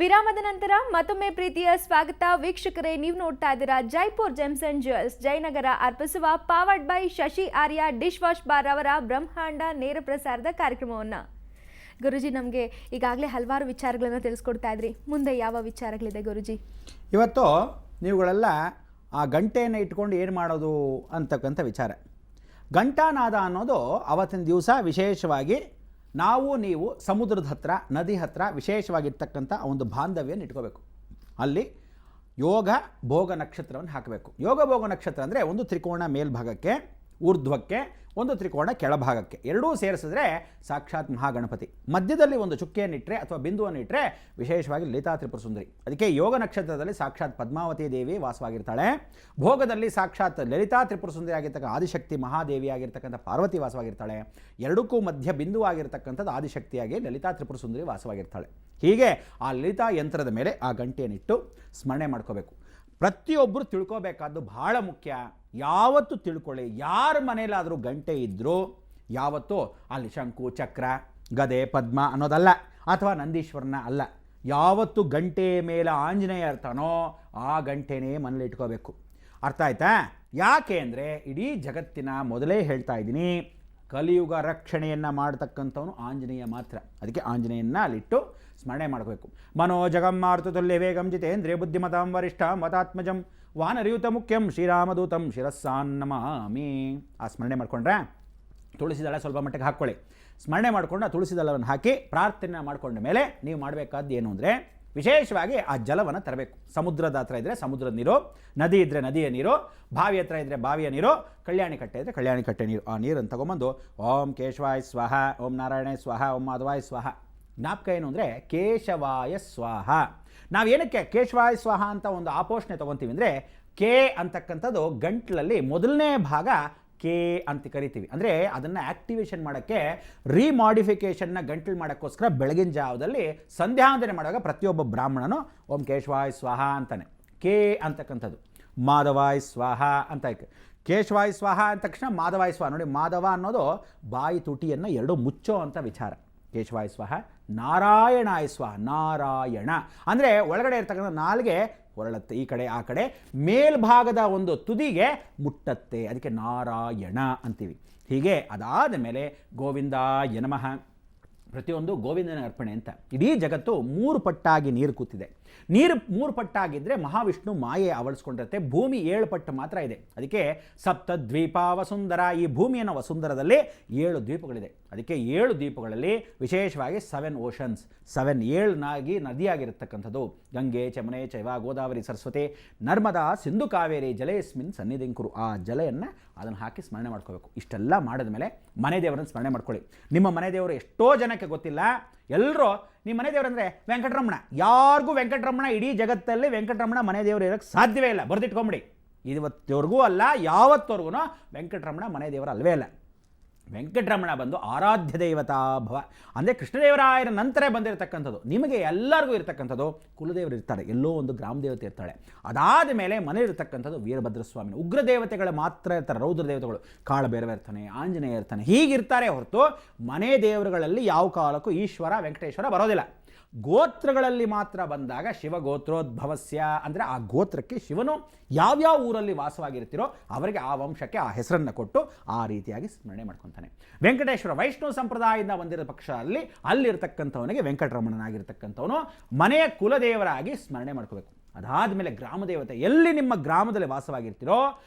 ವಿರಾಮದ ನಂತರ ಮತ್ತೊಮ್ಮೆ ಪ್ರೀತಿಯ ಸ್ವಾಗತ ವೀಕ್ಷಕರೇ. ನೀವು ನೋಡ್ತಾ ಇದ್ದೀರಾ Jaipur gems and jewels Jayanagar ಅರ್ಪಿಸುವ powered by Shashi Arya dish wash bar ಅವರ ಬ್ರಹ್ಮಾಂಡ ನೇರ ಪ್ರಸಾರದ ಕಾರ್ಯಕ್ರಮವನ್ನು. ಗುರುಜಿ, ನಮಗೆ ಈಗಾಗಲೇ ಹಲವಾರು ವಿಚಾರಗಳನ್ನು ತಿಳಿಸ್ಕೊಡ್ತಾ ಇದ್ರಿ. ಮುಂದೆ ಯಾವ ವಿಚಾರಗಳಿದೆ ಗುರುಜಿ? ಇವತ್ತು ನೀವುಗಳೆಲ್ಲ ಆ ಗಂಟೆಯನ್ನು ಇಟ್ಕೊಂಡು ಏನು ಮಾಡೋದು ಅಂತಕ್ಕಂಥ ವಿಚಾರ. ಘಂಟಾನಾದ ಅನ್ನೋದು ಅವತ್ತಿನ ದಿವಸ ವಿಶೇಷವಾಗಿ ನಾವು ನೀವು ಸಮುದ್ರದ ಹತ್ರ, ನದಿ ಹತ್ರ ವಿಶೇಷವಾಗಿರ್ತಕ್ಕಂಥ ಒಂದು ಬಾಂಧವ್ಯನ ಇಟ್ಕೋಬೇಕು. ಅಲ್ಲಿ ಯೋಗ ಭೋಗ ನಕ್ಷತ್ರವನ್ನು ಹಾಕಬೇಕು. ಯೋಗ ಭೋಗ ನಕ್ಷತ್ರ ಅಂದರೆ ಒಂದು ತ್ರಿಕೋಣ ಮೇಲ್ಭಾಗಕ್ಕೆ, ಊರ್ಧ್ವಕ್ಕೆ, ಒಂದು ತ್ರಿಕೋಣ ಕೆಳಭಾಗಕ್ಕೆ, ಎರಡೂ ಸೇರಿಸಿದ್ರೆ ಸಾಕ್ಷಾತ್ ಮಹಾಗಣಪತಿ. ಮಧ್ಯದಲ್ಲಿ ಒಂದು ಚುಕ್ಕೆಯನ್ನಿಟ್ಟರೆ ಅಥವಾ ಬಿಂದುವನ್ನು ಇಟ್ಟರೆ ವಿಶೇಷವಾಗಿ ಲಲಿತಾ ತ್ರಿಪುರ ಸುಂದರಿ. ಅದಕ್ಕೆ ಯೋಗ ನಕ್ಷತ್ರದಲ್ಲಿ ಸಾಕ್ಷಾತ್ ಪದ್ಮಾವತಿ ದೇವಿ ವಾಸವಾಗಿರ್ತಾಳೆ. ಭೋಗದಲ್ಲಿ ಸಾಕ್ಷಾತ್ ಲಲಿತಾ ತ್ರಿಪುರ ಸುಂದರಿ ಆಗಿರ್ತಕ್ಕ ಆದಿಶಕ್ತಿ ಮಹಾದೇವಿ ಆಗಿರ್ತಕ್ಕಂಥ ಪಾರ್ವತಿ ವಾಸವಾಗಿರ್ತಾಳೆ. ಎರಡಕ್ಕೂ ಮಧ್ಯ ಬಿಂದು ಆಗಿರ್ತಕ್ಕಂಥದ್ದು ಆದಿಶಕ್ತಿಯಾಗಿ ಲಲಿತಾ ತ್ರಿಪುರ ಸುಂದರಿ ವಾಸವಾಗಿರ್ತಾಳೆ. ಹೀಗೆ ಆ ಲಲಿತಾ ಯಂತ್ರದ ಮೇಲೆ ಆ ಗಂಟೆಯನ್ನಿಟ್ಟು ಸ್ಮರಣೆ ಮಾಡ್ಕೋಬೇಕು. ಪ್ರತಿಯೊಬ್ಬರು ತಿಳ್ಕೋಬೇಕಾದ್ದು ಬಹಳ ಮುಖ್ಯ. ಯಾವತ್ತು ತಿಳ್ಕೊಳ್ಳಿ, ಯಾರ ಮನೇಲಾದರೂ ಗಂಟೆ ಇದ್ದರೂ ಯಾವತ್ತೂ ಅಲ್ಲಿ ಶಂಕು, ಚಕ್ರ, ಗದೆ, ಪದ್ಮ ಅನ್ನೋದಲ್ಲ, ಅಥವಾ ನಂದೀಶ್ವರನ ಅಲ್ಲ. ಯಾವತ್ತು ಗಂಟೆ ಮೇಲೆ ಆಂಜನೇಯ ಇರ್ತಾನೋ ಆ ಗಂಟೆನೇ ಮನೇಲಿ ಇಟ್ಕೋಬೇಕು. ಅರ್ಥ ಆಯ್ತಾ? ಯಾಕೆ ಅಂದರೆ ಇಡೀ ಜಗತ್ತಿನ ಮೊದಲೇ ಹೇಳ್ತಾ ಇದ್ದೀನಿ, ಕಲಿಯುಗ ರಕ್ಷಣೆಯನ್ನು ಮಾಡ್ತಕ್ಕಂಥವನು ಆಂಜನೇಯ ಮಾತ್ರ. ಅದಕ್ಕೆ ಆಂಜನೇಯನ್ನ ಅಲ್ಲಿಟ್ಟು ಸ್ಮರಣೆ ಮಾಡಬೇಕು. ಮನೋಜಗಂ ಮಾರುತುಲ್ಯ ವೇಗಂ ಜಿತೇಂದ್ರಿಯ ಬುದ್ಧಿಮತಾಂ ವರಿಷ್ಠ ಮತಾತ್ಮಜಂ ವಾನರಯುತ ಮುಖ್ಯಂ ಶ್ರೀರಾಮದೂತಂ ಶಿರಸ್ಸಾನ್ನಮಾಮಿ. ಆ ಸ್ಮರಣೆ ಮಾಡಿಕೊಂಡ್ರೆ ತುಳಸಿ ದಳ ಸ್ವಲ್ಪ ಮಟ್ಟಿಗೆ ಹಾಕ್ಕೊಳ್ಳಿ. ಸ್ಮರಣೆ ಮಾಡಿಕೊಂಡು ಆ ತುಳಸಿ ದಳವನ್ನು ಹಾಕಿ ಪ್ರಾರ್ಥನೆ ಮಾಡಿಕೊಂಡ ಮೇಲೆ ನೀವು ಮಾಡಬೇಕಾದ್ದು ಏನು ಅಂದರೆ ವಿಶೇಷವಾಗಿ ಆ ಜಲವನ್ನು ತರಬೇಕು. ಸಮುದ್ರದ ಹತ್ರ ಇದ್ದರೆ ಸಮುದ್ರದ ನೀರು, ನದಿ ಇದ್ದರೆ ನದಿಯ ನೀರು, ಬಾವಿ ಹತ್ರ ಇದ್ದರೆ ಬಾವಿಯ ನೀರು, ಕಲ್ಯಾಣಿ ಕಟ್ಟೆ ಇದ್ದರೆ ಕಲ್ಯಾಣಿ ಕಟ್ಟೆ ನೀರು. ಆ ನೀರನ್ನು ತಗೊಂಬಂದು ಓಂ ಕೇಶವಾಯ ಸ್ವಾಹ, ಓಂ ನಾರಾಯಣ ಸ್ವಾಹ, ಓಂ ಮಾಧವಾಯ ಸ್ವಾಹ. ಜ್ಞಾಪಕ ಏನು ಅಂದರೆ ಕೇಶವಾಯ ಸ್ವಾಹ. ನಾವೇನಕ್ಕೆ ಕೇಶವಾಯ ಸ್ವಾಹ ಅಂತ ಒಂದು ಆಪೋಷಣೆ ತೊಗೊತೀವಿ ಅಂದರೆ, ಕೆ ಅಂತಕ್ಕಂಥದ್ದು ಗಂಟ್ಲಲ್ಲಿ ಮೊದಲನೇ ಭಾಗ ಕೆ ಅಂತ ಕರಿತೀವಿ. ಅಂದರೆ ಅದನ್ನು ಆ್ಯಕ್ಟಿವೇಶನ್ ಮಾಡೋಕ್ಕೆ, ರೀಮಾಡಿಫಿಕೇಷನ್ನ ಗಂಟಲು ಮಾಡೋಕ್ಕೋಸ್ಕರ ಬೆಳಗಿನ ಜಾವದಲ್ಲಿ ಸಂಧ್ಯಾವಂದನೆ ಮಾಡುವಾಗ ಪ್ರತಿಯೊಬ್ಬ ಬ್ರಾಹ್ಮಣನು ಓಂ ಕೇಶವಾಯ ಸ್ವಾಹ ಅಂತಾನೆ. ಕೆ ಅಂತಕ್ಕಂಥದ್ದು ಮಾಧವಾಯ ಸ್ವಾಹ ಅಂತ. ಕೇಶವಾಯ ಸ್ವಾಹ ಅಂದ ತಕ್ಷಣ ಮಾಧವಾಯ ಸ್ವಾಹ. ನೋಡಿ, ಮಾಧವ ಅನ್ನೋದು ಬಾಯಿ ತುಟಿಯನ್ನು ಎರಡು ಮುಚ್ಚೋ ಅಂತ ವಿಚಾರ. ಕೇಶವಾಯ ಸ್ವಾಹ. ನಾರಾಯಣಾಯ ಸ್ವಾಹ. ನಾರಾಯಣ ಅಂದರೆ ಒಳಗಡೆ ಇರ್ತಕ್ಕಂಥ ನಾಲ್ಗೆ ಹೊರಳತ್ತೆ, ಈ ಕಡೆ ಆ ಕಡೆ, ಮೇಲ್ಭಾಗದ ಒಂದು ತುದಿಗೆ ಮುಟ್ಟತ್ತೆ. ಅದಕ್ಕೆ ನಾರಾಯಣ ಅಂತೀವಿ. ಹೀಗೆ ಅದಾದ ಮೇಲೆ ಗೋವಿಂದಾಯ ನಮಃ. ಪ್ರತಿಯೊಂದು ಗೋವಿಂದನ ಅರ್ಪಣೆ ಅಂತ. ಇಡೀ ಜಗತ್ತು ಮೂರು ಪಟ್ಟಾಗಿ ನೀರು ಕೂತಿದೆ. ನೀರು ಮೂರು ಪಟ್ಟಾಗಿದ್ದರೆ ಮಹಾವಿಷ್ಣು ಮಾಯೆ ಆವರಿಸ್ಕೊಂಡಿರುತ್ತೆ. ಭೂಮಿ 7 ಪಟ್ಟು ಮಾತ್ರ ಇದೆ. ಅದಕ್ಕೆ ಸಪ್ತ ದ್ವೀಪ ವಸುಂಧರ. ಈ ಭೂಮಿಯನ್ನು ವಸುಂಧರದಲ್ಲಿ 7 ದ್ವೀಪಗಳಿದೆ. ಅದಕ್ಕೆ 7 ದ್ವೀಪಗಳಲ್ಲಿ ವಿಶೇಷವಾಗಿ 7 ಓಷನ್ಸ್, 7 ನದಿಯಾಗಿರ್ತಕ್ಕಂಥದ್ದು. ಗಂಗೆ, ಚಮನೆ, ಚೈವ, ಗೋದಾವರಿ, ಸರಸ್ವತಿ, ನರ್ಮದಾ, ಸಿಂಧು, ಕಾವೇರಿ ಜಲೇಸ್ಮಿನ್ ಸನ್ನಿಧಿಂಕುರು. ಆ ಜಲೆಯನ್ನು ಅದನ್ನು ಹಾಕಿ ಸ್ಮರಣೆ ಮಾಡ್ಕೋಬೇಕು. ಇಷ್ಟೆಲ್ಲ ಮಾಡಿದ ಮೇಲೆ ಮನೆ ದೇವರನ್ನು ಸ್ಮರಣೆ ಮಾಡ್ಕೊಳ್ಳಿ. ನಿಮ್ಮ ಮನೆ ದೇವರು ಎಷ್ಟೋ ಜನಕ್ಕೆ ಗೊತ್ತಿಲ್ಲ. ಎಲ್ಲರೂ ನಿಮ್ಮ ಮನೆ ದೇವರು ಅಂದರೆ ವೆಂಕಟರಮಣ. ಯಾರಿಗೂ ವೆಂಕಟರಮಣ ಇಡೀ ಜಗತ್ತಲ್ಲಿ ವೆಂಕಟರಮಣ ಮನೆ ದೇವರು ಇರೋಕ್ಕೆ ಸಾಧ್ಯವೇ ಇಲ್ಲ. ಬರೆದಿಟ್ಕೊಂಬಿಡಿ. ಇವತ್ತವರೆಗೂ ಅಲ್ಲ, ಯಾವತ್ತವರೆಗೂ ವೆಂಕಟರಮಣ ಮನೆ ದೇವರು ಅಲ್ವೇ ಅಲ್ಲ. ವೆಂಕಟರಮಣ ಬಂದು ಆರಾಧ್ಯ ದೇವತಾ ಭವ ಅಂದರೆ ಕೃಷ್ಣದೇವರಾಯರ ನಂತರ ಬಂದಿರತಕ್ಕಂಥದ್ದು. ನಿಮಗೆ ಎಲ್ಲರಿಗೂ ಇರತಕ್ಕಂಥದ್ದು ಕುಲದೇವರು ಇರ್ತಾರೆ, ಎಲ್ಲೋ ಒಂದು ಗ್ರಾಮ ದೇವತೆ ಇರ್ತಾಳೆ. ಅದಾದ ಮೇಲೆ ಮನೆ ಇರತಕ್ಕಂಥದ್ದು ವೀರಭದ್ರಸ್ವಾಮಿ. ಉಗ್ರ ದೇವತೆಗಳು ಮಾತ್ರ ಇರ್ತಾರೆ. ರೌದ್ರ ದೇವತೆಗಳು ಕಾಳಭೈರವ ಇರ್ತಾನೆ, ಆಂಜನೇಯ ಇರ್ತಾನೆ, ಹೀಗಿರ್ತಾರೆ ಹೊರತು ಮನೆ ದೇವರುಗಳಲ್ಲಿ ಯಾವ ಕಾಲಕ್ಕೂ ಈಶ್ವರ ವೆಂಕಟೇಶ್ವರ ಬರೋದಿಲ್ಲ. ಗೋತ್ರಗಳಲ್ಲಿ ಮಾತ್ರ ಬಂದಾಗ ಶಿವಗೋತ್ರೋದ್ಭವಸ್ಯ ಅಂದರೆ ಆ ಗೋತ್ರಕ್ಕೆ ಶಿವನು ಯಾವ್ಯಾವ ಊರಲ್ಲಿ ವಾಸವಾಗಿರ್ತಿರೋ ಅವರಿಗೆ ಆ ವಂಶಕ್ಕೆ ಆ ಹೆಸರನ್ನು ಕೊಟ್ಟು ಆ ರೀತಿಯಾಗಿ ಸ್ಮರಣೆ ಮಾಡ್ಕೊತಾನೆ. ವೆಂಕಟೇಶ್ವರ ವೈಷ್ಣವ ಸಂಪ್ರದಾಯದಿಂದ ಬಂದಿರೋ ಪಕ್ಷ ಅಲ್ಲಿರ್ತಕ್ಕಂಥವನಿಗೆ ವೆಂಕಟರಮಣನಾಗಿರ್ತಕ್ಕಂಥವನು ಮನೆಯ ಕುಲದೇವರಾಗಿ ಸ್ಮರಣೆ ಮಾಡ್ಕೋಬೇಕು. ಅದಾದ ಮೇಲೆ ಗ್ರಾಮ ದೇವತೆ, ಎಲ್ಲಿ ನಿಮ್ಮ ಗ್ರಾಮದಲ್ಲಿ ವಾಸವಾಗಿರ್ತೀರೋ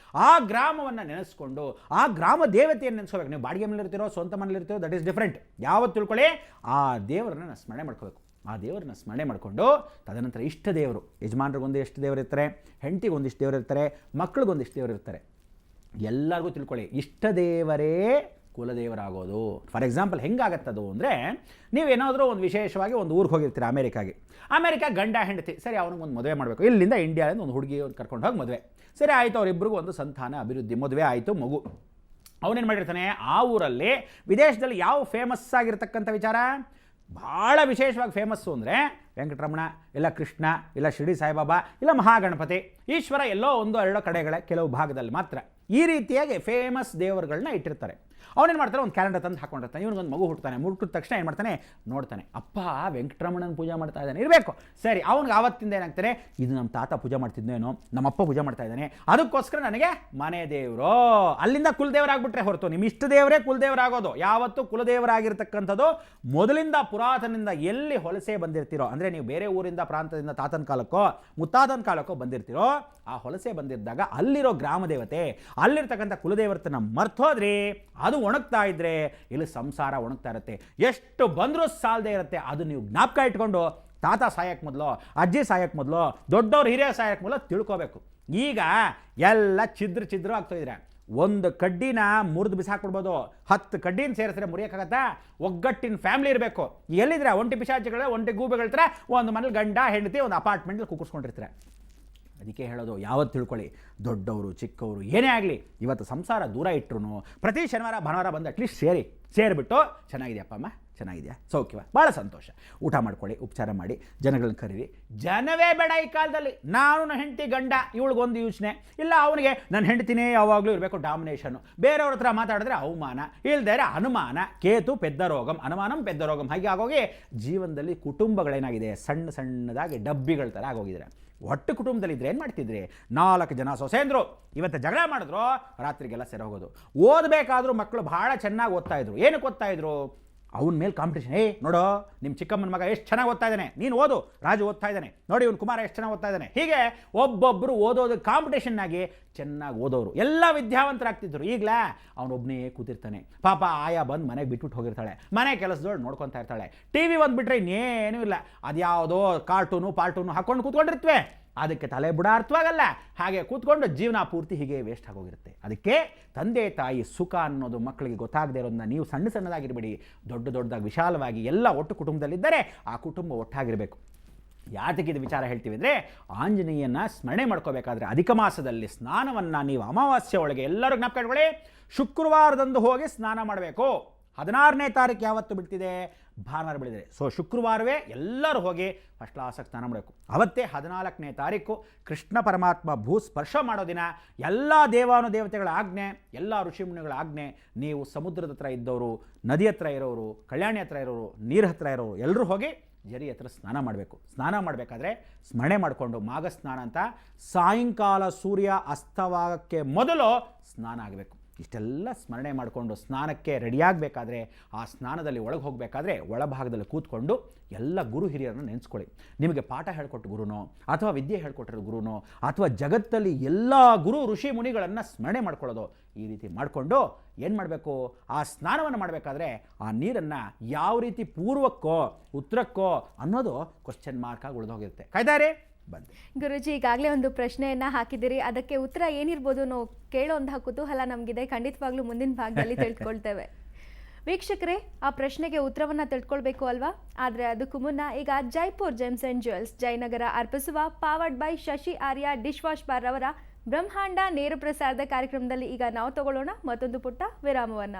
ಆ ಗ್ರಾಮವನ್ನು ನೆನೆಸ್ಕೊಂಡು ಆ ಗ್ರಾಮ ದೇವತೆಯನ್ನು ನೆನೆಸ್ಕೋಬೇಕು. ನೀವು ಬಾಡಿಗೆ ಮನೇಲಿರ್ತೀರೋ, ಸ್ವಂತ ಮನೇಲಿರ್ತೀರೋ, ದಟ್ ಈಸ್ ಡಿಫ್ರೆಂಟ್. ಯಾವತ್ತು ತಿಳ್ಕೊಳ್ಳಿ, ಆ ದೇವರನ್ನು ಸ್ಮರಣೆ ಮಾಡ್ಕೋಬೇಕು. ಆ ದೇವರನ್ನ ಸ್ಮರಣೆ ಮಾಡಿಕೊಂಡು ತದನಂತರ ಇಷ್ಟ ದೇವರು, ಯಜಮಾನ್ರಿಗೊಂದು ಎಷ್ಟು ದೇವರು ಇರ್ತಾರೆ, ಹೆಂಡತಿಗೊಂದಿಷ್ಟು ದೇವರು ಇರ್ತಾರೆ, ಮಕ್ಕಳಿಗೊಂದಿಷ್ಟು ದೇವರು ಇರ್ತಾರೆ. ಎಲ್ಲರಿಗೂ ತಿಳ್ಕೊಳ್ಳಿ, ಇಷ್ಟ ದೇವರೇ ಕುಲದೇವರಾಗೋದು. ಫಾರ್ ಎಕ್ಸಾಂಪಲ್ ಹೆಂಗಾಗತ್ತದು ಅಂದರೆ, ನೀವೇನಾದರೂ ಒಂದು ವಿಶೇಷವಾಗಿ ಒಂದು ಊರಿಗೆ ಹೋಗಿರ್ತೀರ, ಅಮೇರಿಕಾ ಗಂಡ ಹೆಂಡತಿ. ಸರಿ, ಅವನಿಗೊಂದು ಮದುವೆ ಮಾಡಬೇಕು. ಇಲ್ಲಿಂದ ಇಂಡಿಯಾದಿಂದ ಒಂದು ಹುಡುಗಿ ಕರ್ಕೊಂಡು ಹೋಗಿ ಮದುವೆ. ಸರಿ ಆಯಿತು, ಅವರಿಬ್ಬರಿಗೂ ಒಂದು ಸಂತಾನ ಅಭಿವೃದ್ಧಿ, ಮದುವೆ ಆಯಿತು, ಮಗು. ಅವನೇನು ಮಾಡಿರ್ತಾನೆ, ಆ ಊರಲ್ಲಿ ವಿದೇಶದಲ್ಲಿ ಯಾವ ಫೇಮಸ್ ಆಗಿರ್ತಕ್ಕಂಥ ವಿಚಾರ, ಭಾಳ ವಿಶೇಷವಾಗಿ ಫೇಮಸ್ಸು ಅಂದರೆ ವೆಂಕಟರಮಣ, ಇಲ್ಲ ಕೃಷ್ಣ, ಇಲ್ಲ ಶಿರ್ಡಿ ಸಾಯಿಬಾಬಾ, ಇಲ್ಲ ಮಹಾಗಣಪತಿ, ಈಶ್ವರ ಎಲ್ಲೋ 1-2 ಕಡೆಗಳ ಕೆಲವು ಭಾಗದಲ್ಲಿ ಮಾತ್ರ ಈ ರೀತಿಯಾಗಿ ಫೇಮಸ್ ದೇವರುಗಳನ್ನ ಇಟ್ಟಿರ್ತಾರೆ. ಅವನೇನು ಮಾಡ್ತಾರೆ, ಒಂದು ಕ್ಯಾಲೆಂಡರ್ ತಂದು ಹಾಕೊಂಡಿರ್ತಾನೆ. ಇವನಿಗೊಂದು ಮಗು ಹುಟ್ಟುತ್ತಾನೆ. ಹುಟ್ಟಿದ ತಕ್ಷಣ ಏನು ಮಾಡ್ತಾನೆ, ನೋಡ್ತಾನೆ, ಅಪ್ಪ ವೆಂಕಟರಮಣನ ಪೂಜೆ ಮಾಡ್ತಾ ಇದ್ದಾನೆ ಇರಬೇಕು. ಸರಿ, ಅವ್ನಿಗೆ ಆವತ್ತಿಂದ ಏನಾಗ್ತಾರೆ, ಇದು ನಮ್ಮ ತಾತ ಪೂಜೆ ಮಾಡ್ತಿದ್ದೇನೋ, ನಮ್ಮಪ್ಪ ಪೂಜೆ ಮಾಡ್ತಾ ಇದ್ದಾನೆ, ಅದಕ್ಕೋಸ್ಕರ ನನಗೆ ಮನೆ ದೇವರು. ಅಲ್ಲಿಂದ ಕುಲದೇವರಾಗ್ಬಿಟ್ರೆ ಹೊರತು ನಿಮ್ಮ ಇಷ್ಟ ದೇವರೇ ಕುಲದೇವರಾಗೋದು. ಯಾವತ್ತು ಕುಲದೇವರಾಗಿರ್ತಕ್ಕಂಥದ್ದು ಮೊದಲಿಂದ ಪುರಾತನದಿಂದ ಎಲ್ಲಿ ಹೊಲಸೆ ಬಂದಿರ್ತೀರೋ, ಅಂದರೆ ನೀವು ಬೇರೆ ಊರಿಂದ ಪ್ರಾಂತದಿಂದ ತಾತನ ಕಾಲಕ್ಕೋ ಮುತ್ತಾತನ ಕಾಲಕ್ಕೋ ಬಂದಿರ್ತೀರೋ, ಆ ಹೊಲಸೆ ಬಂದಿದ್ದಾಗ ಅಲ್ಲಿರೋ ಗ್ರಾಮ ದೇವತೆ, ಅಲ್ಲಿರ್ತಕ್ಕಂಥ ಕುಲದೇವರನ್ನ ಮರ್ತೋದ್ರಿ, ಅದು ಒಣಗ್ತಾ ಇದ್ರೆ ಇಲ್ಲಿ ಸಂಸಾರ ಒಣಗ್ತಾ ಇರುತ್ತೆ. ಎಷ್ಟು ಬಂದರೂ ಸಾಲದೇ ಇರುತ್ತೆ. ಅದು ನೀವು ಜ್ಞಾಪಕ ಇಟ್ಕೊಂಡು ತಾತ ಸಾಯಕ್ಕೆ ಮೊದಲು, ಅಜ್ಜಿ ಸಾಯಕ್ಕೆ ಮೊದಲು, ದೊಡ್ಡವ್ರು ಹಿರಿಯ ಸಾಯಕ್ಕೆ ಮೊದಲು ತಿಳ್ಕೋಬೇಕು. ಈಗ ಎಲ್ಲ ಛಿದ್ರ ಆಗ್ತಾಯಿದ್ರೆ ಒಂದು ಕಡ್ಡಿನ ಮುರಿದು ಬಿಸಾಕ್ಬಿಡ್ಬೋದು, 10 ಕಡ್ಡಿನ ಸೇರಿಸಿದ್ರೆ ಮುರಿಯೋಕ್ಕಾಗತ್ತಾ? ಒಗ್ಗಟ್ಟಿನ ಫ್ಯಾಮಿಲಿ ಇರಬೇಕು. ಎಲ್ಲಿದ್ರೆ ಒಂಟಿ ಪಿಶಾಚಿಗಳೇ, ಒಂಟಿ ಗೂಬೆಗಳಿರ್ತಾರೆ, ಒಂದು ಮನೇಲಿ ಗಂಡ ಹೆಂಡತಿ ಒಂದು ಅಪಾರ್ಟ್ಮೆಂಟಲ್ಲಿ ಕುಕ್ಕರ್ಸ್ಕೊಂಡಿರ್ತಾರೆ. ಅದಕ್ಕೆ ಹೇಳೋದು, ಯಾವತ್ತು ತಿಳ್ಕೊಳ್ಳಿ, ದೊಡ್ಡವರು ಚಿಕ್ಕವರು ಏನೇ ಆಗಲಿ, ಇವತ್ತು ಸಂಸಾರ ದೂರ ಇಟ್ಟರು ಪ್ರತಿ ಶನಿವಾರ ಭಾನುವಾರ ಬಂದು ಅಟ್ಲೀಸ್ಟ್ ಸೇರಿಬಿಟ್ಟು ಚೆನ್ನಾಗಿದೆಯಪ್ಪ ಅಮ್ಮ, ಚೆನ್ನಾಗಿದೆಯಾ, ಸೌಖ್ಯವ, ಭಾಳ ಸಂತೋಷ, ಊಟ ಮಾಡ್ಕೊಳ್ಳಿ, ಉಪಚಾರ ಮಾಡಿ, ಜನಗಳನ್ನ ಕರೀರಿ. ಜನವೇ ಬೇಡ ಈ ಕಾಲದಲ್ಲಿ. ನಾನು ನನ್ನ ಹೆಂಡತಿ ಗಂಡ, ಇವಳಿಗೊಂದು ಯೋಚನೆ ಇಲ್ಲ, ಅವನಿಗೆ ನನ್ನ ಹೆಂಡತಿನೇ ಯಾವಾಗಲೂ ಇರಬೇಕು ಡಾಮಿನೇಷನ್ನು. ಬೇರೆಯವ್ರ ಹತ್ರ ಮಾತಾಡಿದ್ರೆ ಅವಮಾನ, ಇಲ್ದೇ ಅನುಮಾನ, ಕೇತು ಪೆದ್ದ ರೋಗಂ, ಅನುಮಾನಂ ಪೆದ್ದ ರೋಗಂ. ಹಾಗೆ ಆಗೋಗಿ ಜೀವನದಲ್ಲಿ ಕುಟುಂಬಗಳೇನಾಗಿದೆ, ಸಣ್ಣದಾಗಿ ಡಬ್ಬಿಗಳ ಥರ ಆಗೋಗಿದ್ರೆ. ಒಟ್ಟು ಕುಟುಂಬದಲ್ಲಿದ್ದರೆ ಏನು ಮಾಡ್ತಿದ್ರಿ, 4 ಜನ ಸೊಸೆಂದರು ಇವತ್ತು ಜಗಳ ಮಾಡಿದ್ರು, ರಾತ್ರಿಗೆಲ್ಲ ಸೆರೆ ಹೋಗೋದು. ಓದಬೇಕಾದ್ರೂ ಮಕ್ಕಳು ಭಾಳ ಚೆನ್ನಾಗಿ ಓದ್ತಾ ಇದ್ರು. ಏನಕ್ಕೆ ಓದ್ತಾ ಇದ್ರು? ಅವನ ಮೇಲೆ ಕಾಂಪಿಟೇಷನ್. ನೋಡೋ ನಿಮ್ಮ ಚಿಕ್ಕಮ್ಮನ ಮಗ ಎಷ್ಟು ಚೆನ್ನಾಗಿ ಓದ್ತಾ ಇದ್ದಾನೆ, ನೀನು ಓದು, ರಾಜು ಓದ್ತಾ ಇದ್ದಾನೆ, ನೋಡಿ ಇವನು ಕುಮಾರ ಎಷ್ಟು ಚೆನ್ನಾಗಿ ಓದ್ತಾ ಇದ್ದಾನೆ. ಹೀಗೆ ಒಬ್ಬೊಬ್ಬರು ಓದೋದು ಕಾಂಪಿಟೇಷನ್ನಾಗಿ ಚೆನ್ನಾಗಿ ಓದೋರು ಎಲ್ಲ ವಿದ್ಯಾವಂತರಾಗ್ತಿದ್ರು. ಈಗಲೇ ಅವನೊಬ್ಬನೇ ಕೂತಿರ್ತಾನೆ. ಪಾಪ ಆಯಾ ಬಂದು ಮನೆಗೆ ಬಿಟ್ಬಿಟ್ಟು ಹೋಗಿರ್ತಾಳೆ, ಮನೆ ಕೆಲಸದೋಳು ನೋಡ್ಕೊತಾ ಇರ್ತಾಳೆ. TV ಒಂದು ಬಿಟ್ಟರೆ ಇನ್ನೇನೂ ಇಲ್ಲ, ಅದ್ಯಾವುದೋ ಪಾರ್ಟೂನು ಹಾಕ್ಕೊಂಡು ಕೂತ್ಕೊಂಡಿರ್ತವೆ. ಅದಕ್ಕೆ ತಲೆ ಬುಡ ಅರ್ಥವಾಗಲ್ಲ. ಹಾಗೆ ಕೂತ್ಕೊಂಡು ಜೀವನ ಪೂರ್ತಿ ಹೀಗೆ ವೇಸ್ಟ್ ಆಗೋಗಿರುತ್ತೆ. ಅದಕ್ಕೆ ತಂದೆ ತಾಯಿ ಸುಖ ಅನ್ನೋದು ಮಕ್ಕಳಿಗೆ ಗೊತ್ತಾಗದೇ ಇರೋದನ್ನ ನೀವು ಸಣ್ಣದಾಗಿರಬೇಡಿ, ದೊಡ್ಡದಾಗಿ ವಿಶಾಲವಾಗಿ ಎಲ್ಲ ಒಟ್ಟು ಕುಟುಂಬದಲ್ಲಿದ್ದರೆ ಆ ಕುಟುಂಬ ಒಟ್ಟಾಗಿರಬೇಕು. ಯಾತಕ್ಕೆ ಇದು ವಿಚಾರ ಹೇಳ್ತೀವಿ ಅಂದರೆ, ಆಂಜನೇಯನ ಸ್ಮರಣೆ ಮಾಡ್ಕೋಬೇಕಾದ್ರೆ ಅಧಿಕ ಮಾಸದಲ್ಲಿ ಸ್ನಾನವನ್ನು ನೀವು ಅಮಾವಾಸ್ಯೆ ಒಳಗೆ ಎಲ್ಲರೂ ಜ್ಞಾಪಕ ಇಟ್ಕೊಳ್ಳಿ, ಶುಕ್ರವಾರದಂದು ಹೋಗಿ ಸ್ನಾನ ಮಾಡಬೇಕು. 16ನೇ ತಾರೀಕು ಯಾವತ್ತು ಬಿಡ್ತಿದೆ, ಭಾನುವಾರ ಬಿಡಿದರೆ. ಸೊ ಶುಕ್ರವಾರವೇ ಎಲ್ಲರೂ ಹೋಗಿ ಫಸ್ಟ್ ಕ್ಲಾಸಾಗಿ ಸ್ನಾನ ಮಾಡಬೇಕು. ಅವತ್ತೇ 14ನೇ ತಾರೀಕು ಕೃಷ್ಣ ಪರಮಾತ್ಮ ಭೂಸ್ಪರ್ಶ ಮಾಡೋ ದಿನ. ಎಲ್ಲ ದೇವಾನುದೇವತೆಗಳ ಆಜ್ಞೆ, ಎಲ್ಲ ಋಷಿಮುನಿಗಳ ಆಜ್ಞೆ. ನೀವು ಸಮುದ್ರದ ಹತ್ರ ಇದ್ದವರು, ನದಿ ಹತ್ರ ಇರೋರು, ಕಲ್ಯಾಣಿ ಹತ್ರ ಇರೋರು, ನೀರು ಹತ್ರ ಇರೋರು ಎಲ್ಲರೂ ಹೋಗಿ ಜರಿ ಹತ್ರ ಸ್ನಾನ ಮಾಡಬೇಕು. ಸ್ನಾನ ಮಾಡಬೇಕಾದ್ರೆ ಸ್ಮರಣೆ ಮಾಡಿಕೊಂಡು ಮಾಘ ಸ್ನಾನ ಅಂತ ಸಾಯಂಕಾಲ ಸೂರ್ಯ ಅಸ್ತವಾಗಕ್ಕೆ ಮೊದಲು ಸ್ನಾನ ಆಗಬೇಕು. ಇಷ್ಟೆಲ್ಲ ಸ್ಮರಣೆ ಮಾಡಿಕೊಂಡು ಸ್ನಾನಕ್ಕೆ ರೆಡಿಯಾಗಬೇಕಾದ್ರೆ, ಆ ಸ್ನಾನದಲ್ಲಿ ಒಳಗೆ ಹೋಗಬೇಕಾದ್ರೆ ಒಳಭಾಗದಲ್ಲಿ ಕೂತ್ಕೊಂಡು ಎಲ್ಲ ಗುರು ಹಿರಿಯರನ್ನು ನೆನೆಸ್ಕೊಳ್ಳಿ. ನಿಮಗೆ ಪಾಠ ಹೇಳ್ಕೊಟ್ಟು ಗುರುನೋ, ಅಥವಾ ವಿದ್ಯೆ ಹೇಳ್ಕೊಟ್ಟಿರೋ ಗುರುನೋ, ಅಥವಾ ಜಗತ್ತಲ್ಲಿ ಎಲ್ಲ ಗುರು ಋಷಿ ಮುನಿಗಳನ್ನು ಸ್ಮರಣೆ ಮಾಡ್ಕೊಳ್ಳೋದು. ಈ ರೀತಿ ಮಾಡಿಕೊಂಡು ಏನು ಮಾಡಬೇಕು, ಆ ಸ್ನಾನವನ್ನು ಮಾಡಬೇಕಾದ್ರೆ ಆ ನೀರನ್ನು ಯಾವ ರೀತಿ ಪೂರ್ವಕ್ಕೋ ಉತ್ತರಕ್ಕೋ ಅನ್ನೋದು ಕ್ವಶನ್ ಮಾರ್ಕಾಗಿ ಉಳಿದೋಗಿರುತ್ತೆ. ಕಾಯ್ದಾರೆ ಬಂದೆ. ಗುರುಜಿ, ಈಗಾಗಲೇ ಒಂದು ಪ್ರಶ್ನೆಯನ್ನ ಹಾಕಿದ್ದೀರಿ, ಅದಕ್ಕೆ ಉತ್ತರ ಏನಿರ್ಬೋದು ಅನ್ನೋ ಕೇಳೋಂತಹ ಕುತೂಹಲ ನಮಗಿದೆ. ಖಂಡಿತವಾಗ್ಲೂ ಮುಂದಿನ ಭಾಗದಲ್ಲಿ ತಿಳ್ಕೊಳ್ತೇವೆ. ವೀಕ್ಷಕರೇ, ಆ ಪ್ರಶ್ನೆಗೆ ಉತ್ತರವನ್ನ ತಿಳ್ಕೊಳ್ಬೇಕು ಅಲ್ವಾ? ಆದರೆ ಅದಕ್ಕೂ ಮುನ್ನ ಈಗ Jaipur gems and jewels Jayanagar ಅರ್ಪಿಸುವ powered by Shashi Arya dish wash bar ಅವರ ಬ್ರಹ್ಮಾಂಡ ನೇರ ಪ್ರಸಾರದ ಕಾರ್ಯಕ್ರಮದಲ್ಲಿ ಈಗ ನಾವು ತಗೊಳ್ಳೋಣ ಮತ್ತೊಂದು ಪುಟ್ಟ ವಿರಾಮವನ್ನ.